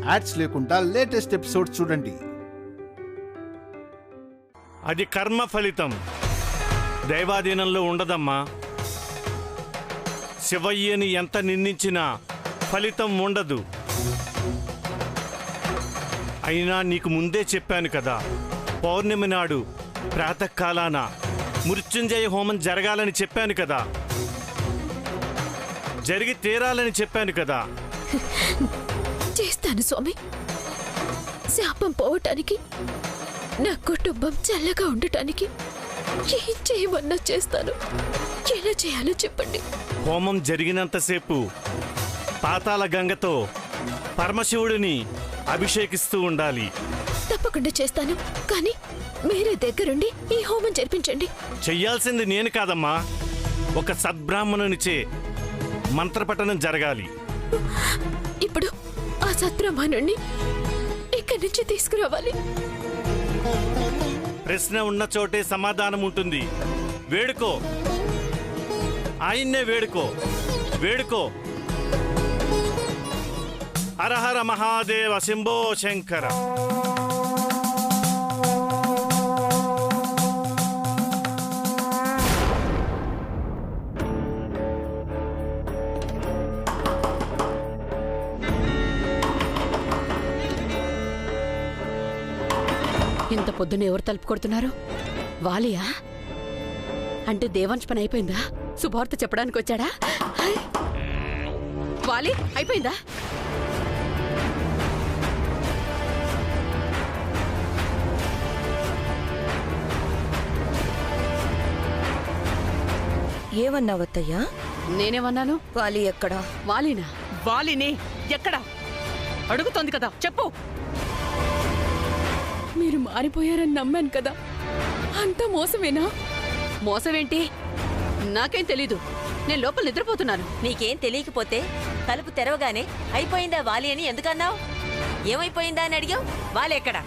Ads లేకుండా latest episodes చూడండి. అది కర్మ ఫలితం, దైవాధీనంలో ఉండదమ్మా. శివయ్యని ఎంత నిందించినా ఫలితం ఉండదు. అయినా నీకు ముందే చెప్పాను కదా, పౌర్ణమి నాడు ప్రాతకాలాన మృత్యుంజయ హోమం జరగాలని చెప్పాను కదా, జరిగి తీరాలని చెప్పాను కదా. చేస్తాను స్వామి. శాపం పోవటానికి, నా కుటుంబం చల్లగా ఉండటానికి ఏం చేయమన్నా చేస్తాను. ఎలా చేయాలో చెప్పండి. హోమం జరిగినంతసేపు పాతాళ గంగతో పరమశివుడిని అభిషేకిస్తూ ఉండాలి. తప్పకుండా చేస్తాను, కానీ మీరే దగ్గరుండి ఈ హోమం జరిపించండి. చెయ్యాల్సింది నేను కాదమ్మా, ఒక సద్బ్రాహ్మణునిచే మంత్రపఠనం జరగాలి. ఇప్పుడు ఆ సత్బ్రాహ్మణుణ్ణి ఇక్కడి నుంచి తీసుకురావాలి. ప్రశ్న ఉన్న చోటే సమాధానం ఉంటుంది. వేడుకో, ఆయన్నే వేడుకో, వేడుకో. హరహర మహాదేవ శంభో శంకర. ఇంత పొద్దున్న ఎవరు తలుపు కొడుతున్నారు? వాలియా? అంటే దేవాంశ్ పని అయిపోయిందా? శుభార్త చెప్పడానికి వచ్చాడా? వాలి అయిపోయిందా? ఏమన్నావత్తయ్యా? నేనేమన్నాను? వాలి ఎక్కడా? వాలినా? వాలిని ఎక్కడా అడుగుతోంది కదా, చెప్పు. మీరు మారిపోయారని నమ్మాను కదా, అంతా మోసమేనా? మోసమేంటి? నాకేం తెలీదు. నేను లోపల నిద్రపోతున్నాను. నీకేం తెలియకపోతే తలుపు తెరవగానే అయిపోయిందా వాలి అని ఎందుకన్నావు? ఏమైపోయిందా అని అడిగావు. వాలి ఎక్కడా?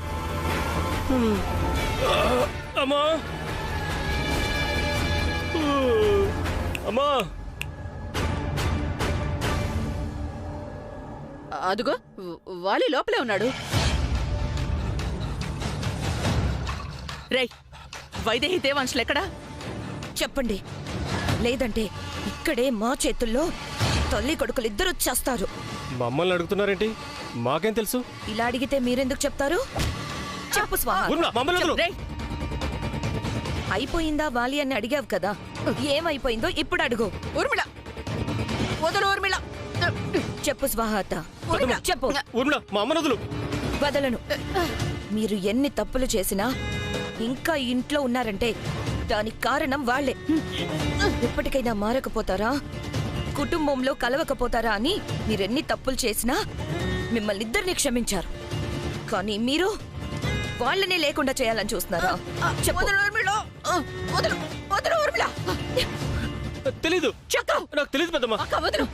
అమ్మా, అమ్మా. అదుగో వాలి లోపలే ఉన్నాడు. రేయ్, వైదేహి దేవాంశులు ఎక్కడా? చెప్పండి, లేదంటే ఇక్కడే మా చేతుల్లో తల్లి కొడుకులిద్దరూ చేస్తారు. మమ్మల్ని అడుగుతున్నారేంటి? మాకేం తెలుసు? ఇలా అడిగితే మీరెందుకు చెప్తారు? చెప్పు స్వాహా. రేయ్, అయిపోయిందా వాలి అని అడిగావు కదా, ఏమైపోయిందో ఇప్పుడు అడుగు. ఊర్మిళ, వదలు ఊర్మిళ. చెప్పు స్వాహాత, చెప్పు. ఊర్మిళ, మా అమ్మను వదులు. వదలను. మీరు ఎన్ని తప్పులు చేసినా ఇంకా ఇంట్లో ఉన్నారంటే దానికి కారణం వాళ్లే. ఎప్పటికైనా మారకపోతారా, కుటుంబంలో కలవకపోతారా అని మీరెన్ని తప్పులు చేసినా మిమ్మల్ని ఇద్దరిని క్షమించారు. కానీ మీరు వాళ్ళనే లేకుండా చేయాలని చూస్తున్నారా? తెలీదు, నాకు తెలీదు పెద్దమ్మా. వదలు.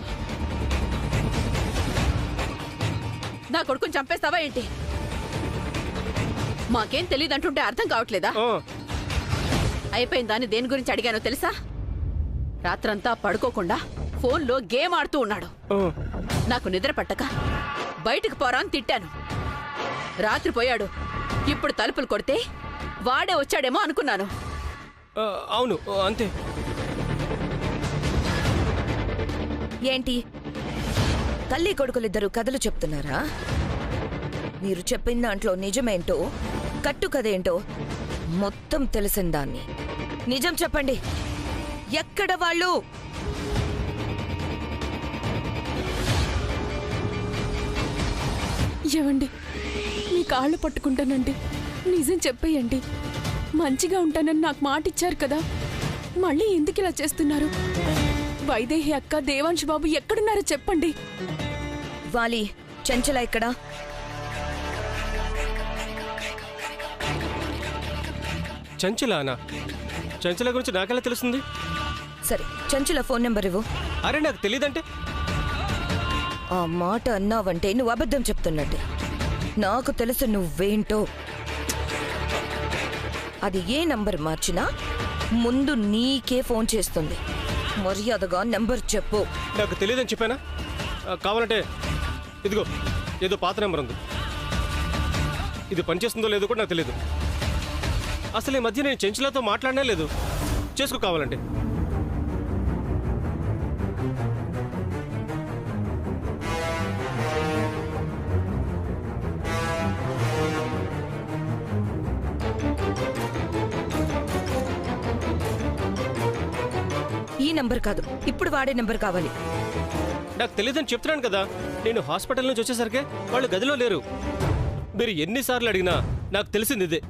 నా కొడుకుని చంపేస్తావా ఏంటి? మాకేం తెలీదు అంటుంటే అర్థం కావట్లేదా? అయిపోయిందాన్ని దేని గురించి అడిగానో తెలుసా? రాత్రంతా పడుకోకుండా ఫోన్లో గేమ్ ఆడుతూ ఉన్నాడు. నాకు నిద్ర పట్టక బయటకు పోరా అని తిట్టాను. రాత్రి పోయాడు. ఇప్పుడు తలుపులు కొడితే వాడే వచ్చాడేమో అనుకున్నాను. అవును, అంతే. ఏంటి తల్లి కొడుకులిద్దరూ కథలు చెప్తున్నారా? మీరు చెప్పిన దాంట్లో నిజమేంటో కట్టు కథేంటో మొత్తం తెలిసిన దాన్ని నిజం చెప్పండి. ఎక్కడ వాళ్ళు? ఏవండి, మీ కాళ్ళు పట్టుకుంటానండి, నిజం చెప్పేయండి. మంచిగా ఉంటానని నాకు మాట ఇచ్చారు కదా, మళ్ళీ ఎందుకు ఇలా చేస్తున్నారు? వైదేహి అక్క, దేవాంశ్ బాబు ఎక్కడున్నారో చెప్పండి. వాలి, చంచల ఎక్కడా? చంచలానా? చంచల గురించి నాకెలా తెలుస్తుంది? సరే, చంచల ఫోన్ నెంబర్ ఇవ్వు. అరే, నాకు తెలీదంటే? ఆ మాట అన్నావంటే నువ్వు అబద్ధం చెప్తున్నట్టే. నాకు తెలుసు నువ్వేంటో. అది ఏ నంబర్ మార్చినా ముందు నీకే ఫోన్ చేస్తుంది. మర్యాదగా నెంబర్ చెప్పు. నాకు తెలియదని చెప్పానా? కావాలంటే ఇదిగో ఏదో పాత నెంబర్ ఉంది. ఇది పనిచేస్తుందో లేదో కూడా నాకు తెలియదు. అసలు ఈ మధ్య నేను చెంచులతో మాట్లాడనే లేదు. చేసుకో కావాలంటే. ఈ నంబర్ కాదు, ఇప్పుడు వాడే నంబర్ కావాలి. నాకు తెలియదని చెప్తున్నాను కదా. నేను హాస్పిటల్ నుంచి వచ్చేసరికి వాళ్ళు గదిలో లేరు. మీరు ఎన్నిసార్లు అడిగినా నాకు తెలిసింది ఇదే.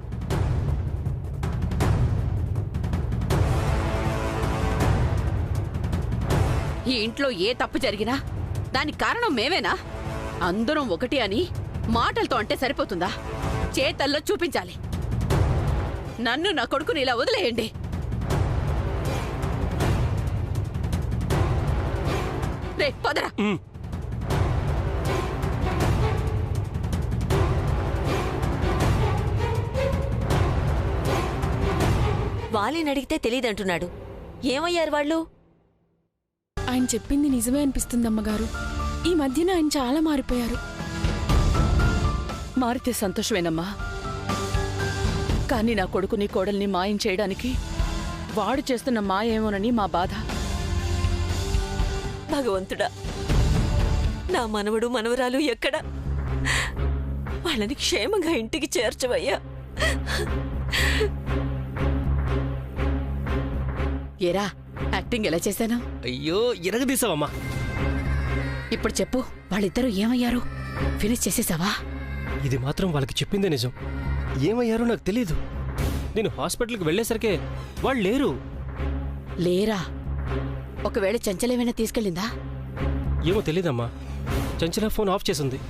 ఈ ఇంట్లో ఏ తప్పు జరిగినా దానికి కారణం మేమేనా? అందరం ఒకటి అని మాటలతో అంటే సరిపోతుందా? చేతల్లో చూపించాలి. నన్ను నా కొడుకుని ఇలా వదిలేయండి. రే పదరా. వాలిని అడిగితే తెలియదంటున్నాడు. ఏమయ్యారు వాళ్ళు? ఆయన చెప్పింది నిజమే అనిపిస్తుంది అమ్మగారు. ఈ మధ్యన ఆయన చాలా మారిపోయారు. మారితే సంతోషమేనమ్మా. కానీ నా కొడుకుని కోడల్ని మాయం చేయడానికి వాడు చేస్తున్న మాయేమోనని మా బాధ. భగవంతుడా, నా మనవడు మనవరాలు ఎక్కడ? వాళ్ళని క్షేమంగా ఇంటికి చేర్చవయ్యా. ఏరా, యాక్టింగ్ ఎలా చేశాను? అయ్యో, ఇరగదీసావమ్మా. ఇప్పుడు చెప్పు, వాళ్ళిద్దరూ ఏమయ్యారు? ఫినిష్ చేసేసావా? ఇది మాత్రం వాళ్ళకి చెప్పిందే నిజం. ఏమయ్యారో నాకు తెలీదు. నేను హాస్పిటల్కి వెళ్ళేసరికే వాళ్ళు లేరు. లేరా? ఒకవేళ చంచలేమైనా తీసుకెళ్ళిందా? ఏమో తెలీదమ్మా. చంచల ఫోన్ ఆఫ్ చేసింది.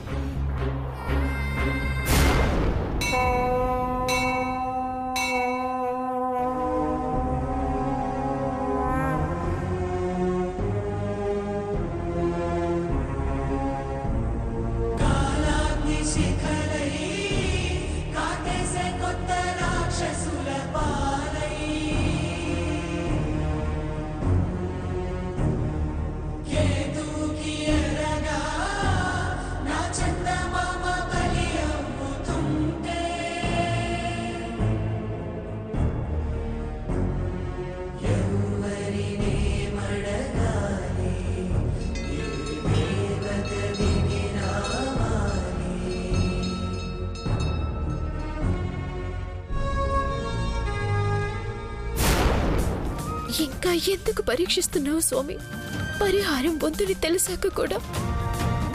ఇంకా ఎందుకు పరీక్షిస్తున్నావు స్వామి? పరిహారం పొందని తెలిసాక కూడా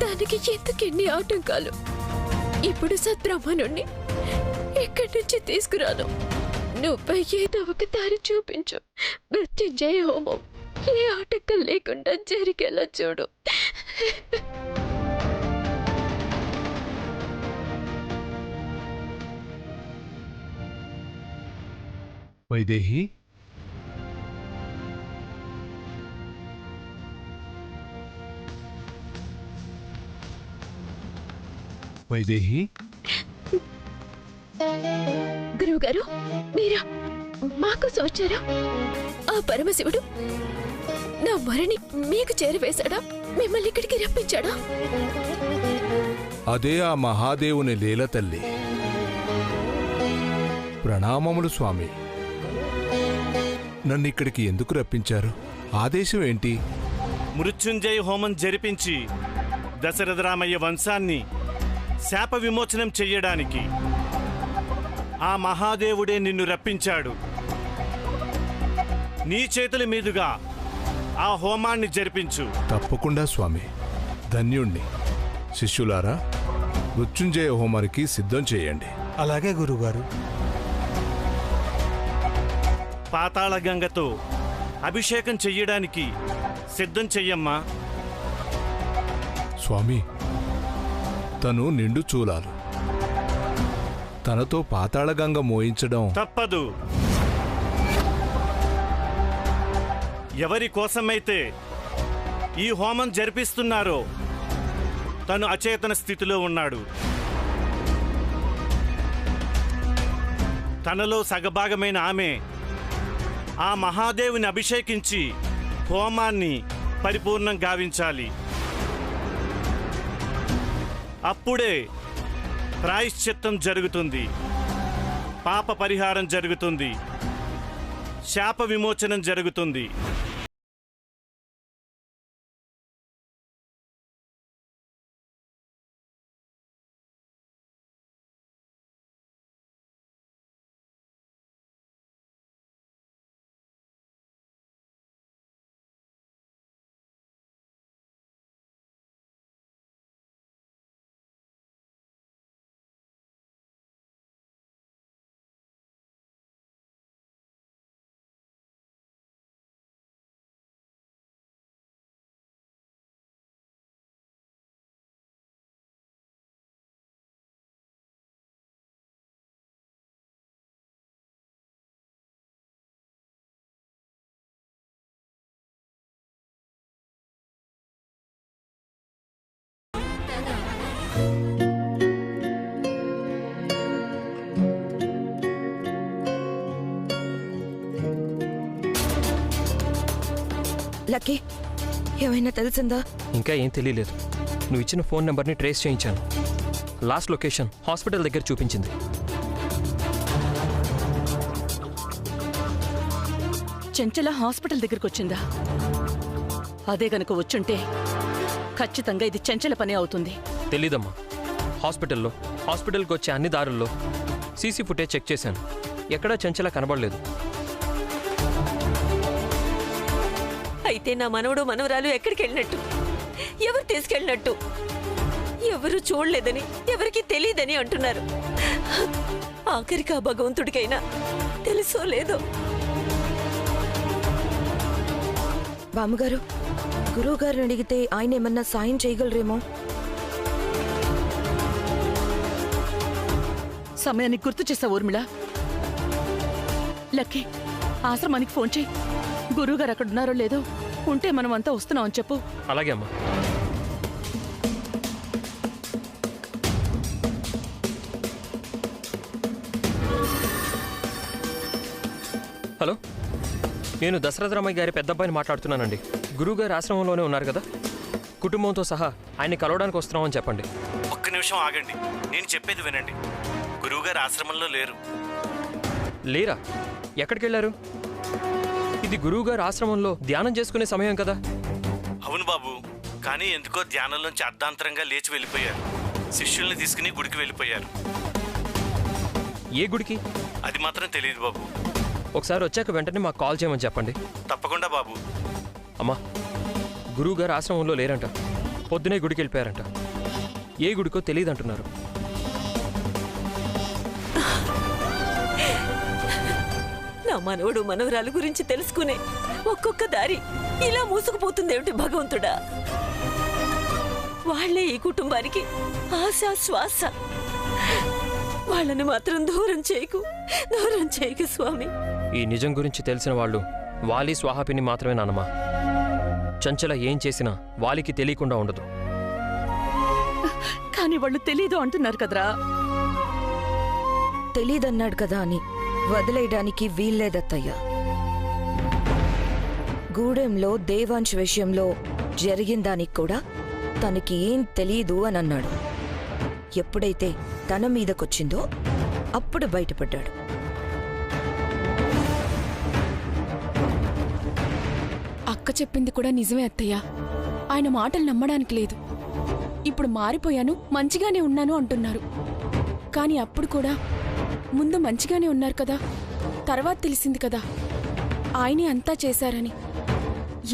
దానికి ఎందుకెన్ని ఆటంకాలు? ఇప్పుడు సద్బ్రహ్మణుణ్ణి ఎక్కడి నుంచి తీసుకురాను? నువ్వే ఏదో ఒక దారి చూపించు. మృత్యుంజయ హోమం ఏ ఆటంకం లేకుండా జరిగేలా చూడు. వైదేహి, వైదేహి, గురువుగారు, మీరా మాకోసం వచ్చారా? ఆ పరమశివుడు నా మరణి మీకు చేరవేశాడా? మిమ్మల్ని ఇక్కడికి రప్పించాడా? అదే ఆ మహాదేవుని లీల తల్లి. ప్రణామములు స్వామి. నన్నిక్కడికి ఎందుకు రప్పించారు? ఆదేశం ఏంటి? మృత్యుంజయ హోమం జరిపించి దశరథరామయ్య వంశాన్ని శాప విమోచనం చెయ్యడానికి ఆ మహాదేవుడే నిన్ను రప్పించాడు. నీ చేతుల మీదుగా ఆ హోమాన్ని జరిపించు. తప్పకుండా స్వామి. ధన్యుణ్ణి. శిష్యులారా, మృత్యుంజయ హోమానికి సిద్ధం చేయండి. అలాగే గురుగారు. పాతాళ గంగతో అభిషేకం చెయ్యడానికి సిద్ధం చెయ్యమ్మా. స్వామి, తను నిండు చూలాలు. తనతో పాతాళగంగ మోయించడం తప్పదు. ఎవరి కోసమైతే ఈ హోమం జరిపిస్తున్నారో తను అచేతన స్థితిలో ఉన్నాడు. తనలో సగభాగమైన ఆమె ఆ మహాదేవుని అభిషేకించి హోమాన్ని పరిపూర్ణం గావించాలి. అప్పుడే ప్రాయశ్చిత్తం జరుగుతుంది, పాప పరిహారం జరుగుతుంది, శాప విమోచనం జరుగుతుంది. లక్కీ, ఏమైనా తెలిసిందా? ఇంకా ఏం తెలియలేదు. నువ్వు ఇచ్చిన ఫోన్ నెంబర్ని ట్రేస్ చేయించాను. లాస్ట్ లొకేషన్ హాస్పిటల్ దగ్గర చూపించింది. చెంచల హాస్పిటల్ దగ్గరకు వచ్చిందా? అదే గనుక వచ్చుంటే ఖచ్చితంగా ఇది చెంచల పని అవుతుంది. తెలీదమ్మా. హాస్పిటల్కి వచ్చే అన్ని దారుల్లో సీసీ ఫుటేజ్ చెక్ చేశాను. ఎక్కడా చెంచల కనబడలేదు. అయితే నా మనవడు మనవరాలు ఎక్కడికి వెళ్ళినట్టు, ఎవరు తీసుకెళ్ళినట్టు? ఎవరు చూడలేదని, ఎవరికి తెలియదని అంటున్నారు. ఆఖరికి ఆ భగవంతుడికైనా తెలుసో లేదో. బామ్మగారు, గురువు గారిని అడిగితే ఆయన ఏమన్నా సాయం చేయగలరేమో. సమయానికి గుర్తు చేసా ఊర్మిళ. లక్కీ, ఆశ్రమానికి ఫోన్ చేయి. గురువుగారు అక్కడ ఉన్నారో లేదో, ఉంటే మనం అంతా వస్తున్నామని చెప్పు. అలాగే అమ్మా. హలో, నేను దశరథరామయ్య గారి పెద్దబ్బాయిని మాట్లాడుతున్నానండి. గురువుగారు ఆశ్రమంలోనే ఉన్నారు కదా? కుటుంబంతో సహా ఆయన్ని కలవడానికి వస్తున్నామని చెప్పండి. ఒక్క నిమిషం ఆగండి, నేను చెప్పేది వినండి. గురువుగారు ఆశ్రమంలో లేరు. లేరా? ఎక్కడికి వెళ్ళారు? ఇది గురువుగారు ఆశ్రమంలో ధ్యానం చేసుకునే సమయం కదా. అవును బాబు, కానీ ఎందుకో ధ్యానంలోంచి అర్ధాంతరంగా లేచి వెళ్ళిపోయారు. శిష్యుల్ని తీసుకుని గుడికి వెళ్ళిపోయారు. ఏ గుడికి? అది మాత్రం తెలియదు బాబు. ఒకసారి వచ్చాక వెంటనే మాకు కాల్ చేయమని చెప్పండి. తప్పకుండా బాబు. అమ్మా, గురువుగారు ఆశ్రమంలో లేరంట. పొద్దునే గుడికి వెళ్ళిపోయారంట. ఏ గుడికో తెలియదంటున్నారు. నా మనవడు మనవరాలు గురించి తెలుసుకునే ఒక్కొక్క దారి ఇలా మూసుకుపోతుందేమిటి భగవంతుడా? వాళ్లే ఈ కుటుంబానికి ఆశ, శ్వాస. వాళ్ళని మాత్రం దూరం చేయకు స్వామి. ఈ నిజం గురించి తెలిసిన వాళ్ళు వాలి స్వాహాపిని మాత్రమే నానమ్మా. చంచల ఏం చేసినా వాలికి తెలియకుండా ఉండదు. కానీ వాళ్ళు తెలీదు అంటున్నారు కదరా. తెలీదన్నాడు కదా అని వదిలేయడానికి వీల్లేదత్తయ్యా. గూడెంలో దేవాంశ్ విషయంలో జరిగిన దానికి కూడా తనకి ఏం తెలీదు అని అన్నాడు. ఎప్పుడైతే తన మీదకొచ్చిందో అప్పుడు బయటపడ్డాడు. అక్క చెప్పింది కూడా నిజమే అత్తయ్య. ఆయన మాటలు నమ్మడానికి లేదు. ఇప్పుడు మారిపోయాను, మంచిగానే ఉన్నాను అంటున్నారు. కానీ అప్పుడు కూడా ముందు మంచిగానే ఉన్నారు కదా. తర్వాత తెలిసింది కదా ఆయనే అంతా చేశారని.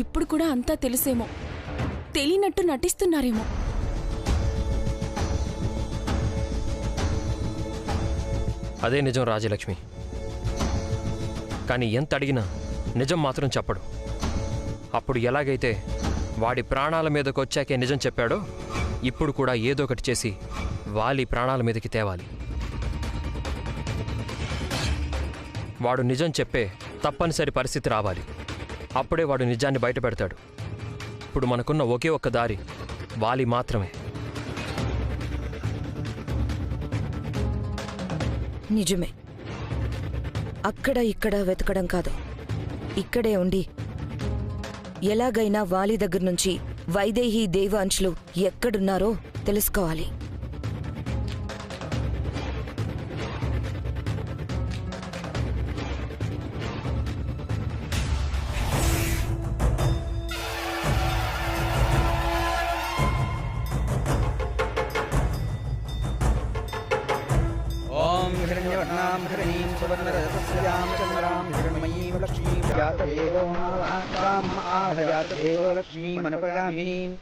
ఇప్పుడు కూడా అంతా తెలుసేమో, తెలియనట్టు నటిస్తున్నారేమో. అదే నిజం రాజలక్ష్మి. కానీ ఎంత అడిగినా నిజం మాత్రం చెప్పడు. అప్పుడు ఎలాగైతే వాడి ప్రాణాల మీదకి వచ్చాకే నిజం చెప్పాడో, ఇప్పుడు కూడా ఏదో ఒకటి చేసి వాలి ప్రాణాల మీదకి తేవాలి. వాడు నిజం చెప్పే తప్పనిసరి పరిస్థితి రావాలి. అప్పుడే వాడు నిజాన్ని బయట పెడతాడు. ఇప్పుడు మనకున్న ఒకే ఒక్క దారి వాలి మాత్రమే. నిజమే. అక్కడ ఇక్కడ వెతకడం కాదు, ఇక్కడే ఉండి ఎలాగైనా వాలి దగ్గర నుంచి వైదేహి దేవాంశ్లు ఎక్కడున్నారో తెలుసుకోవాలి. हिरण्यां हिरणीं सुवर्णरजतस्यां चन्द्रां हिरण्मयीं लक्ष्मीं जातदेवो आह्वयातदेवो लक्ष्मीमनुपगामिनीम्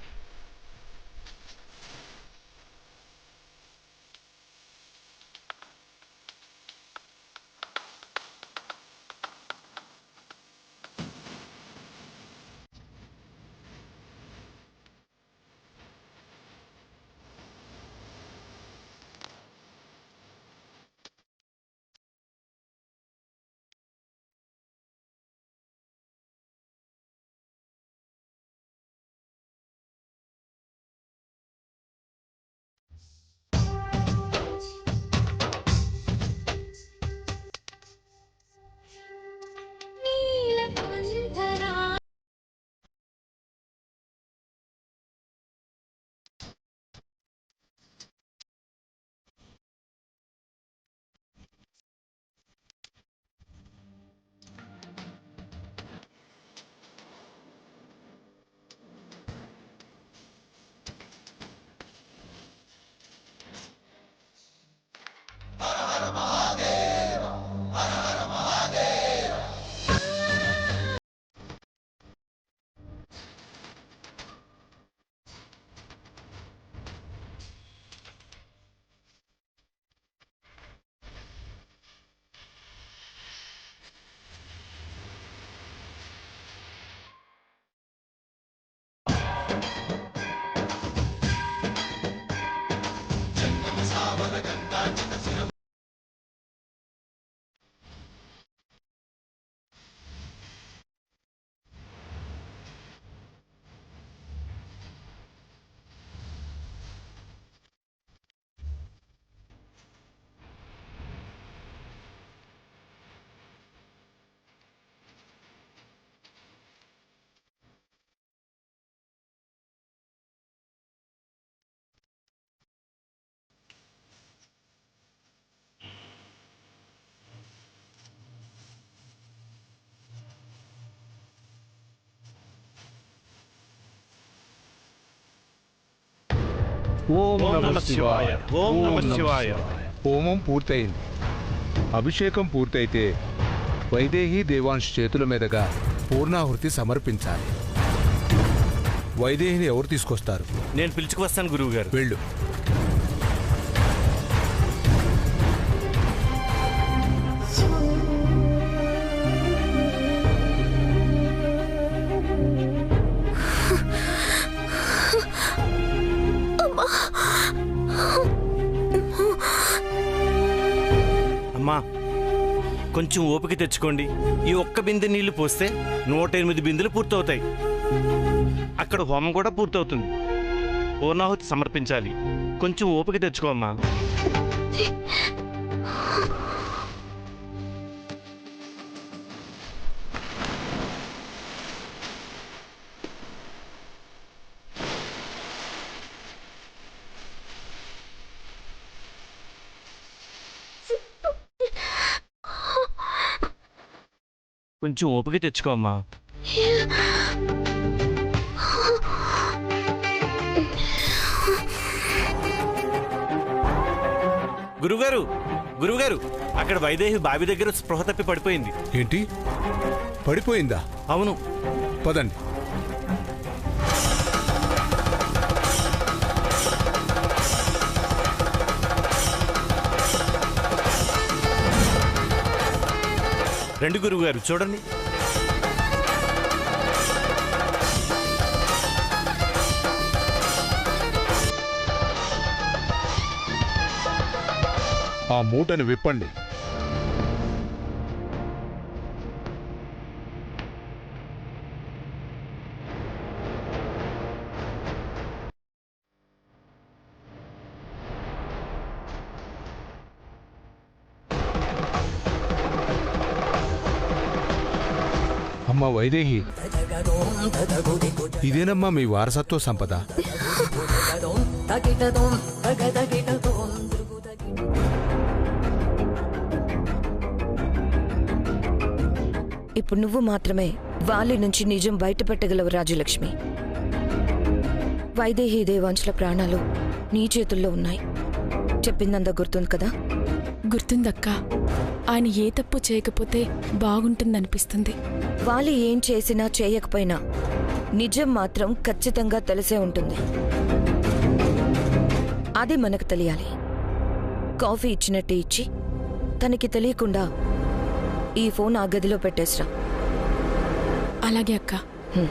ఓం నమః శివాయ. ఓం నమః శివాయ. హోమం పూర్తయింది. అభిషేకం పూర్తయితే వైదేహి దేవాంశ్ చేతుల మీదుగా పూర్ణాహుతి సమర్పించాలి. వైదేహిని ఎవరు తీసుకొస్తారు? నేను పిలుచుకు వస్తాను గురువు గారు. వెళ్ళు. అమ్మా కొంచెం ఓపిక తెచ్చుకోండి. ఈ ఒక్క బిందె నీళ్లు పోస్తే 108 బిందెలు పూర్తవుతాయి. అక్కడ హోమం కూడా పూర్తవుతుంది. పూర్ణాహుతి సమర్పించాలి. కొంచెం ఓపిక తెచ్చుకో అమ్మా. కొంచెం ఓపిక తెచ్చుకో అమ్మా. గురుగారు గురుగారు అక్కడ వైదేహి బావి దగ్గర స్పృహ తప్పి పడిపోయింది. ఏంటి? పడిపోయిందా? అవును. పదండి. రండి గురువుగారు చూడండి. ఆ మూటను విప్పండి. అమ్మా వైదేహి, ఇదేనమ్మా మీ వారసత్వ సంపద. ఇప్పుడు నువ్వు మాత్రమే వాలి నుంచి నిజం బయటపెట్టగలవు రాజలక్ష్మి. వైదేహి దేవాంశుల ప్రాణాలు నీ చేతుల్లో ఉన్నాయి. చెప్పిందంతా గుర్తుంది కదా? గుర్తుందక్కా. ఆయన ఏ తప్పు చేయకపోతే బాగుంటుందనిపిస్తుంది. వాలి ఏం చేసినా చేయకపోయినా నిజం మాత్రం ఖచ్చితంగా తెలిసే ఉంటుంది. అది మనకు తెలియాలి. కాఫీ ఇచ్చినట్టు ఇచ్చి తనకి తెలియకుండా ఈ ఫోన్ ఆ గదిలో పెట్టేసిరా. అలాగే అక్క. హ్మ్.